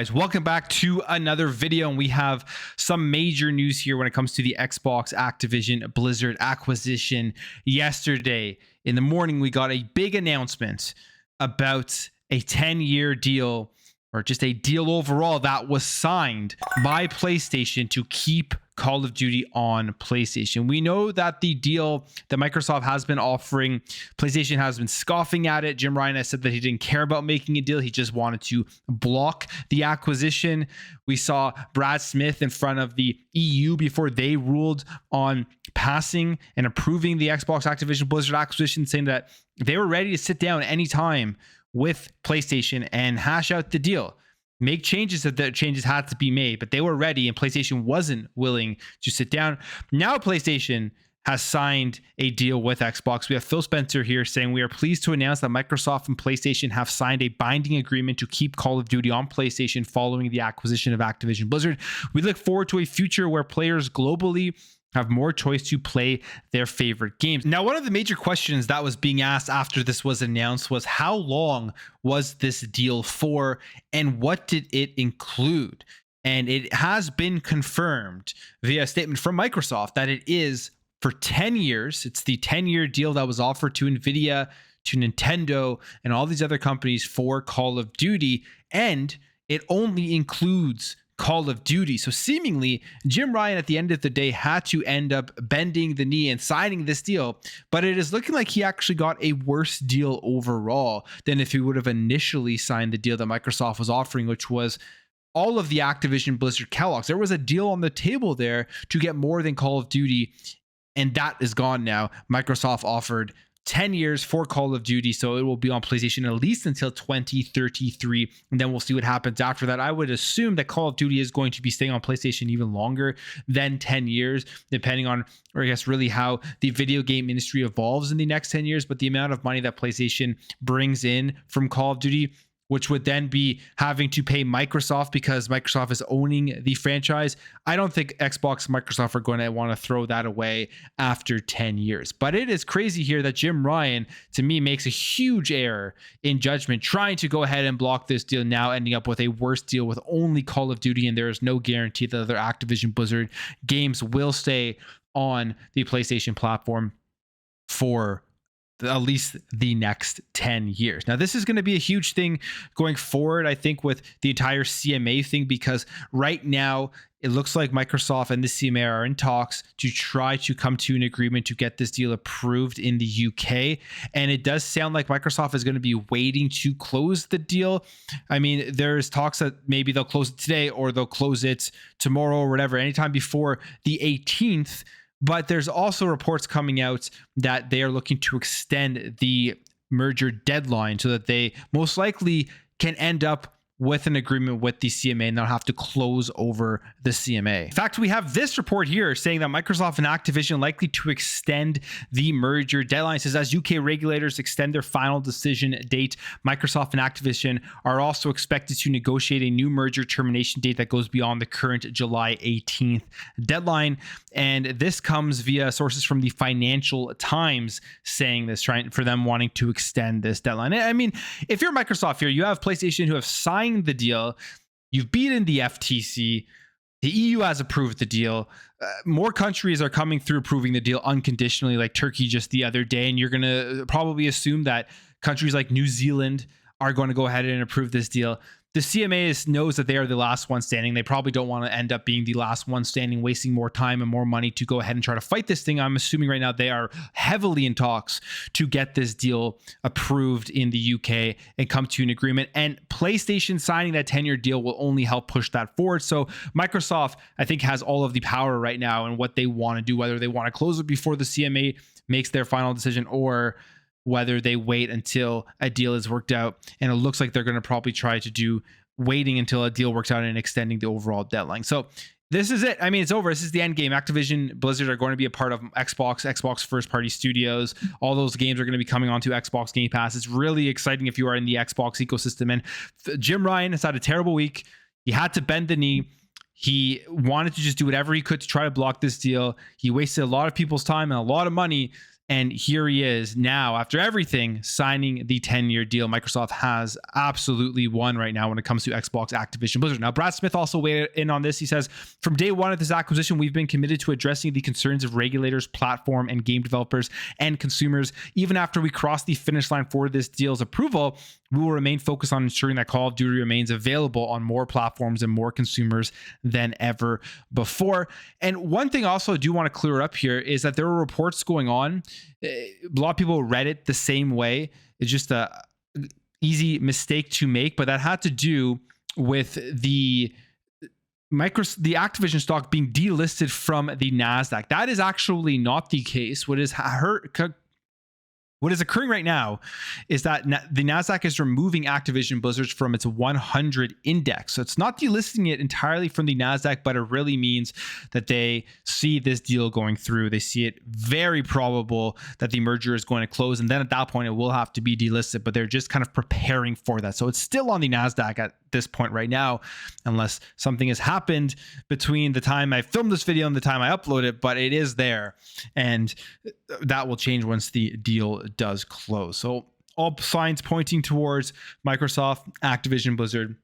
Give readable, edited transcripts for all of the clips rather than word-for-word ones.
guys, welcome back to another video, and we have some major news here when it comes to the Xbox Activision Blizzard acquisition. Yesterday in the morning, we got a big announcement about a 10-year deal, or just a deal overall, that was signed by PlayStation to keep Call of Duty on PlayStation. We know that the deal that Microsoft has been offering, PlayStation has been scoffing at it. Jim Ryan has said that he didn't care about making a deal. He just wanted to block the acquisition. We saw Brad Smith in front of the EU before they ruled on passing and approving the Xbox Activision Blizzard acquisition, saying that they were ready to sit down anytime with PlayStation and hash out the deal. Make changes if the changes had to be made, but they were ready and PlayStation wasn't willing to sit down. Now PlayStation has signed a deal with Xbox. We have Phil Spencer here saying, "We are pleased to announce that Microsoft and PlayStation have signed a binding agreement to keep Call of Duty on PlayStation following the acquisition of Activision Blizzard. We look forward to a future where players globally have more choice to play their favorite games." Now, one of the major questions that was being asked after this was announced was, how long was this deal for and what did it include? And it has been confirmed via a statement from Microsoft that it is for 10 years. It's the 10-year deal that was offered to Nvidia, to Nintendo, and all these other companies for Call of Duty. And it only includes Call of Duty. So seemingly, Jim Ryan at the end of the day had to end up bending the knee and signing this deal, but it is looking like he actually got a worse deal overall than if he would have initially signed the deal that Microsoft was offering, which was all of the Activision Blizzard catalogs. There was a deal on the table there to get more than Call of Duty, and that is gone now. Microsoft offered 10 years for Call of Duty, so it will be on PlayStation at least until 2033, and then we'll see what happens after that. I would assume that Call of Duty is going to be staying on PlayStation even longer than 10 years, depending on, or I guess really how the video game industry evolves in the next 10 years, but the amount of money that PlayStation brings in from Call of Duty, which would then be having to pay Microsoft because Microsoft is owning the franchise. I don't think Xbox and Microsoft are going to want to throw that away after 10 years. But it is crazy here that Jim Ryan, to me, makes a huge error in judgment, trying to go ahead and block this deal, now ending up with a worse deal with only Call of Duty, and there is no guarantee that other Activision Blizzard games will stay on the PlayStation platform for at least the next 10 years. Now, this is going to be a huge thing going forward, I think, with the entire CMA thing, because right now it looks like Microsoft and the CMA are in talks to try to come to an agreement to get this deal approved in the UK. And it does sound like Microsoft is going to be waiting to close the deal. I mean, there's talks that maybe they'll close it today or they'll close it tomorrow or whatever, anytime before the 18th. But there's also reports coming out that they are looking to extend the merger deadline so that they most likely can end up with an agreement with the CMA and not have to close over the CMA. In fact, we have this report here saying that Microsoft and Activision likely to extend the merger deadline. It says, as UK regulators extend their final decision date, Microsoft and Activision are also expected to negotiate a new merger termination date that goes beyond the current July 18th deadline. And this comes via sources from the Financial Times saying this, trying for them wanting to extend this deadline. I mean, if you're Microsoft here, you have PlayStation who have signed the deal, you've beaten the FTC, the EU has approved the deal, more countries are coming through approving the deal unconditionally, like Turkey just the other day, and you're going to probably assume that countries like New Zealand are going to go ahead and approve this deal. The CMA knows that they are the last one standing. They probably don't want to end up being the last one standing, wasting more time and more money to go ahead and try to fight this thing. I'm assuming right now they are heavily in talks to get this deal approved in the UK and come to an agreement. And PlayStation signing that 10-year deal will only help push that forward. So Microsoft, I think, has all of the power right now in what they want to do, whether they want to close it before the CMA makes their final decision or whether they wait until a deal is worked out. And it looks like they're going to probably try to do waiting until a deal works out and extending the overall deadline. So this is it. I mean, it's over. This is the end game. Activision Blizzard are going to be a part of Xbox first party studios. All those games are going to be coming onto Xbox Game Pass. It's really exciting if you are in the Xbox ecosystem. And Jim Ryan has had a terrible week. He had to bend the knee. He wanted to just do whatever he could to try to block this deal. He wasted a lot of people's time and a lot of money. And here he is now, after everything, signing the 10-year deal. Microsoft has absolutely won right now when it comes to Xbox, Activision Blizzard. Now, Brad Smith also weighed in on this. He says, from day one of this acquisition, we've been committed to addressing the concerns of regulators, platform, and game developers and consumers. Even after we cross the finish line for this deal's approval, we will remain focused on ensuring that Call of Duty remains available on more platforms and more consumers than ever before. And one thing also I do want to clear up here is that there were reports going on. A lot of people read it the same way. It's just a easy mistake to make, but that had to do with the Activision stock being delisted from the NASDAQ. That is actually not the case. What is occurring right now is that the NASDAQ is removing Activision Blizzard from its 100 index. So it's not delisting it entirely from the NASDAQ, but it really means that they see this deal going through. They see it very probable that the merger is going to close. And then at that point, it will have to be delisted, but they're just kind of preparing for that. So it's still on the NASDAQ at this point right now, unless something has happened between the time I filmed this video and the time I upload it, but it is there. And that will change once the deal does close. So all signs pointing towards Microsoft, Activision Blizzard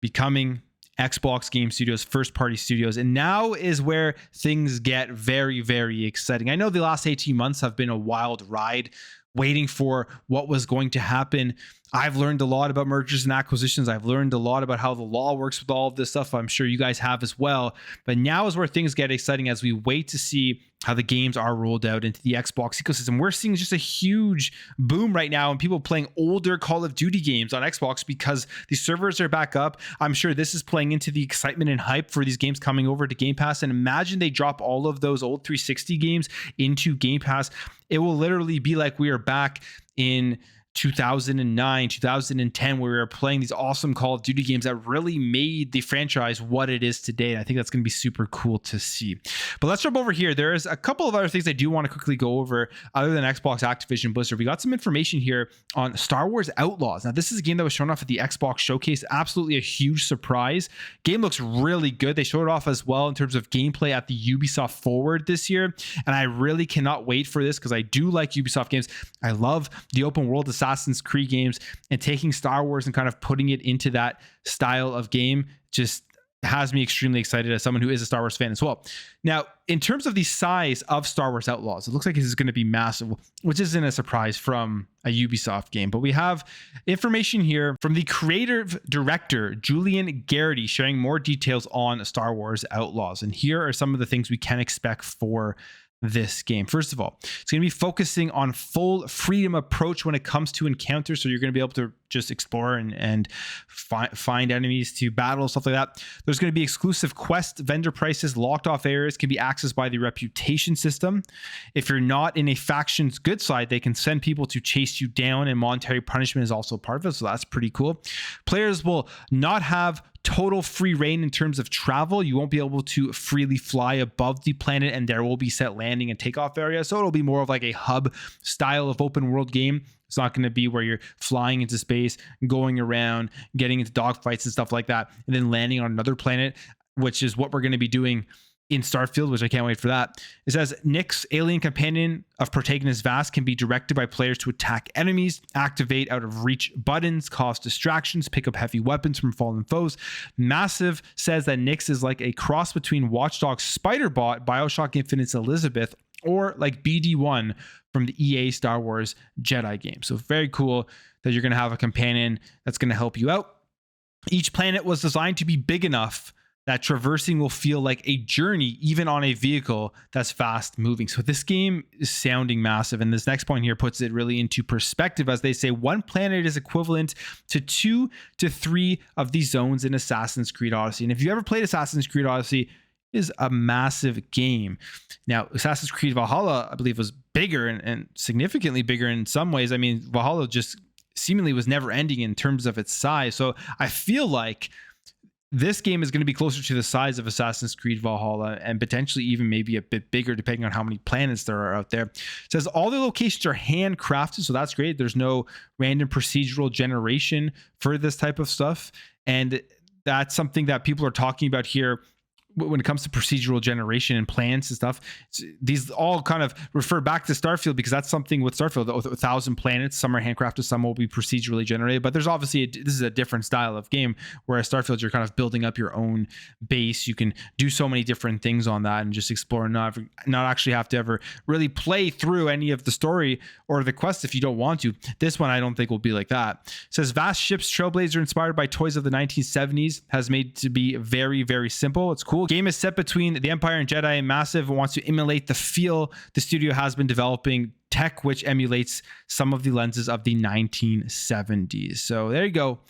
becoming Xbox Game Studios, first party studios. And now is where things get very, very exciting. I know the last 18 months have been a wild ride, waiting for what was going to happen. I've learned a lot about mergers and acquisitions. I've learned a lot about how the law works with all of this stuff. I'm sure you guys have as well. But now is where things get exciting as we wait to see how the games are rolled out into the Xbox ecosystem. We're seeing just a huge boom right now and people playing older Call of Duty games on Xbox because the servers are back up. I'm sure this is playing into the excitement and hype for these games coming over to Game Pass. And imagine they drop all of those old 360 games into Game Pass. It will literally be like we are back in 2009, 2010, where we were playing these awesome Call of Duty games that really made the franchise what it is today. And I think that's going to be super cool to see. But let's jump over here. There's a couple of other things I do want to quickly go over other than Xbox, Activision, Blizzard. We got some information here on Star Wars Outlaws. Now, this is a game that was shown off at the Xbox Showcase. Absolutely a huge surprise. Game looks really good. They showed it off as well in terms of gameplay at the Ubisoft Forward this year. And I really cannot wait for this because I do like Ubisoft games. I love the open world Assassin's Creed games, and taking Star Wars and kind of putting it into that style of game just has me extremely excited as someone who is a Star Wars fan as well. Now, in terms of the size of Star Wars Outlaws, it looks like this is going to be massive, which isn't a surprise from a Ubisoft game. But we have information here from the creative director, Julian Garrity, sharing more details on Star Wars Outlaws. And here are some of the things we can expect for this game. First of all, it's going to be focusing on full freedom approach when it comes to encounters. So you're going to be able to just explore and find enemies to battle, stuff like that. There's going to be exclusive quest vendor prices. Locked off areas can be accessed by the reputation system. If you're not in a faction's good side, they can send people to chase you down, and monetary punishment is also part of it. So that's pretty cool. Players will not have total free reign in terms of travel. You won't be able to freely fly above the planet, and there will be set landing and takeoff areas. So it'll be more of like a hub style of open world game. It's not going to be where you're flying into space, going around, getting into dogfights and stuff like that, and then landing on another planet, which is what we're going to be doing in Starfield, which I can't wait for that. It says Nyx, alien companion of protagonist Vast, can be directed by players to attack enemies, activate out of reach buttons, cause distractions, pick up heavy weapons from fallen foes. Massive says that Nyx is like a cross between Watch Dogs Spider-Bot, BioShock Infinite's Elizabeth, or like BD1 from the EA Star Wars Jedi game. So very cool that you're going to have a companion that's going to help you out. Each planet was designed to be big enough that traversing will feel like a journey, even on a vehicle that's fast moving. So this game is sounding massive. And this next point here puts it really into perspective, as they say one planet is equivalent to 2 to 3 of the zones in Assassin's Creed Odyssey. And if you ever played Assassin's Creed Odyssey, it is a massive game. Now, Assassin's Creed Valhalla, I believe, was bigger and significantly bigger in some ways. I mean, Valhalla just seemingly was never ending in terms of its size. So I feel like this game is going to be closer to the size of Assassin's Creed Valhalla, and potentially even maybe a bit bigger depending on how many planets there are out there. It says all the locations are handcrafted, so that's great. There's no random procedural generation for this type of stuff. And that's something that people are talking about here when it comes to procedural generation and plants and stuff, these all kind of refer back to Starfield, because that's something with Starfield, 1,000 planets, some are handcrafted, some will be procedurally generated, but there's obviously this is a different style of game, whereas Starfield, you're kind of building up your own base. You can do so many different things on that and just explore, and not actually have to ever really play through any of the story or the quests if you don't want to. This one I don't think will be like that. It says vast ships, trailblazer inspired by toys of the 1970s, has made to be very, very simple. It's cool. Game is set between the Empire and Jedi, and massive, wants to emulate the feel. The studio has been developing tech which emulates some of the lenses of the 1970s. So there you go.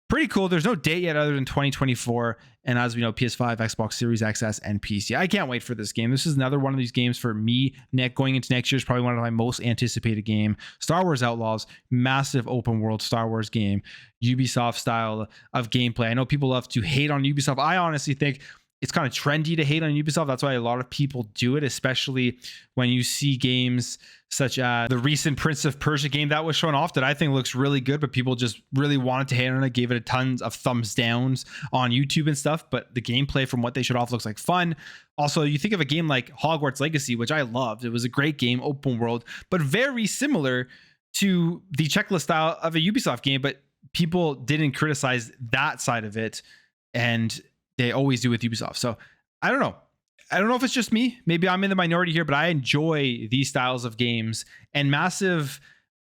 Pretty cool. There's no date yet other than 2024. And as we know, PS5, Xbox Series XS, and PC. I can't wait for this game. This is another one of these games for me. Going into next year is probably one of my most anticipated game. Star Wars Outlaws, massive open world Star Wars game, Ubisoft style of gameplay. I know people love to hate on Ubisoft. I honestly think it's kind of trendy to hate on Ubisoft. That's why a lot of people do it, especially when you see games such as the recent Prince of Persia game that was shown off that I think looks really good, but people just really wanted to hate on it, gave it a tons of thumbs downs on YouTube and stuff. But the gameplay from what they showed off looks like fun. Also, you think of a game like Hogwarts Legacy, which I loved. It was a great game, open world, but very similar to the checklist style of a Ubisoft game, but people didn't criticize that side of it, and they always do with Ubisoft. So I don't know. I don't know if it's just me. Maybe I'm in the minority here, but I enjoy these styles of games. And massive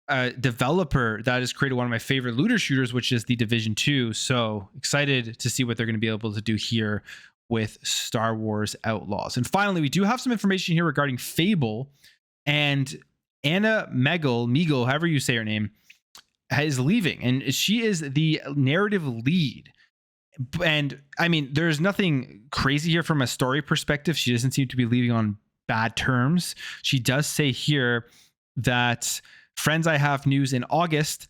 developer that has created one of my favorite looter shooters, which is the Division 2. So excited to see what they're going to be able to do here with Star Wars Outlaws. And finally, we do have some information here regarding Fable, and Anna Megal, however you say her name, is leaving, and she is the narrative lead. And I mean, there's nothing crazy here from a story perspective. She doesn't seem to be leaving on bad terms. She does say here that, friends, I have news in August.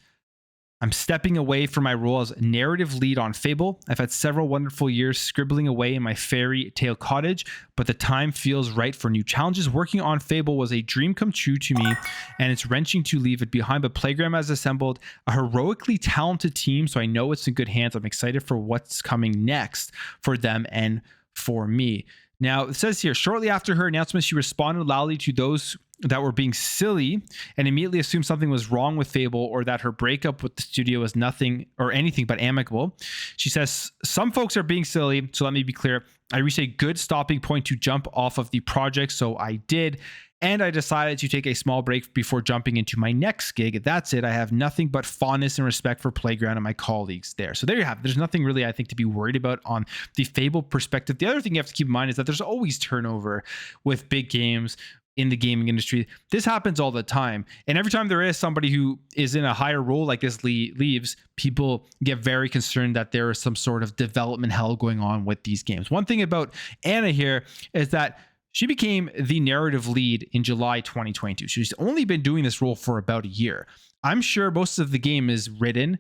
I'm stepping away from my role as narrative lead on Fable. I've had several wonderful years scribbling away in my fairy tale cottage, but the time feels right for new challenges. Working on Fable was a dream come true to me, and it's wrenching to leave it behind, but Playground has assembled a heroically talented team, so I know it's in good hands. I'm excited for what's coming next for them and for me. Now, it says here, shortly after her announcement, she responded loudly to those that were being silly and immediately assumed something was wrong with Fable, or that her breakup with the studio was nothing or anything but amicable. She says, some folks are being silly, so let me be clear. I reached a good stopping point to jump off of the project, so I did. And I decided to take a small break before jumping into my next gig. That's it. I have nothing but fondness and respect for Playground and my colleagues there. So there you have it. There's nothing really, I think, to be worried about on the Fable perspective. The other thing you have to keep in mind is that there's always turnover with big games in the gaming industry. This happens all the time. And every time there is somebody who is in a higher role like this leaves, people get very concerned that there is some sort of development hell going on with these games. One thing about Anna here is that she became the narrative lead in July 2022. She's only been doing this role for about a year. I'm sure most of the game is written,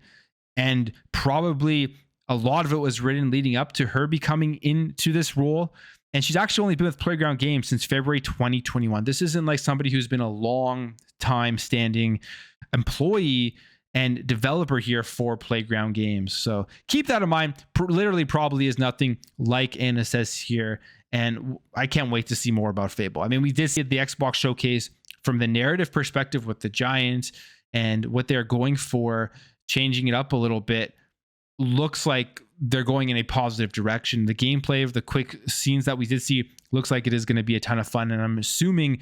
and probably a lot of it was written leading up to her becoming into this role. And she's actually only been with Playground Games since February 2021. This isn't like somebody who's been a long time standing employee and developer here for Playground Games. So keep that in mind. Literally probably is nothing like Anna says here. And I can't wait to see more about Fable. I mean, we did see the Xbox showcase from the narrative perspective with the Giants and what they're going for, changing it up a little bit. Looks like they're going in a positive direction. The gameplay of the quick scenes that we did see looks like it is going to be a ton of fun. And I'm assuming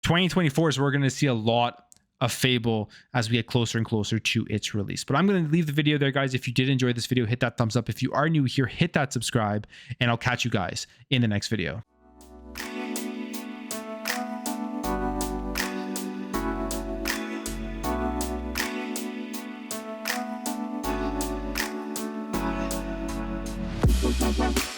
2024 is where we're going to see a lot of Fable as we get closer and closer to its release. But I'm going to leave the video there, guys. If you did enjoy this video, hit that thumbs up. If you are new here, hit that subscribe, and I'll catch you guys in the next video. Bye.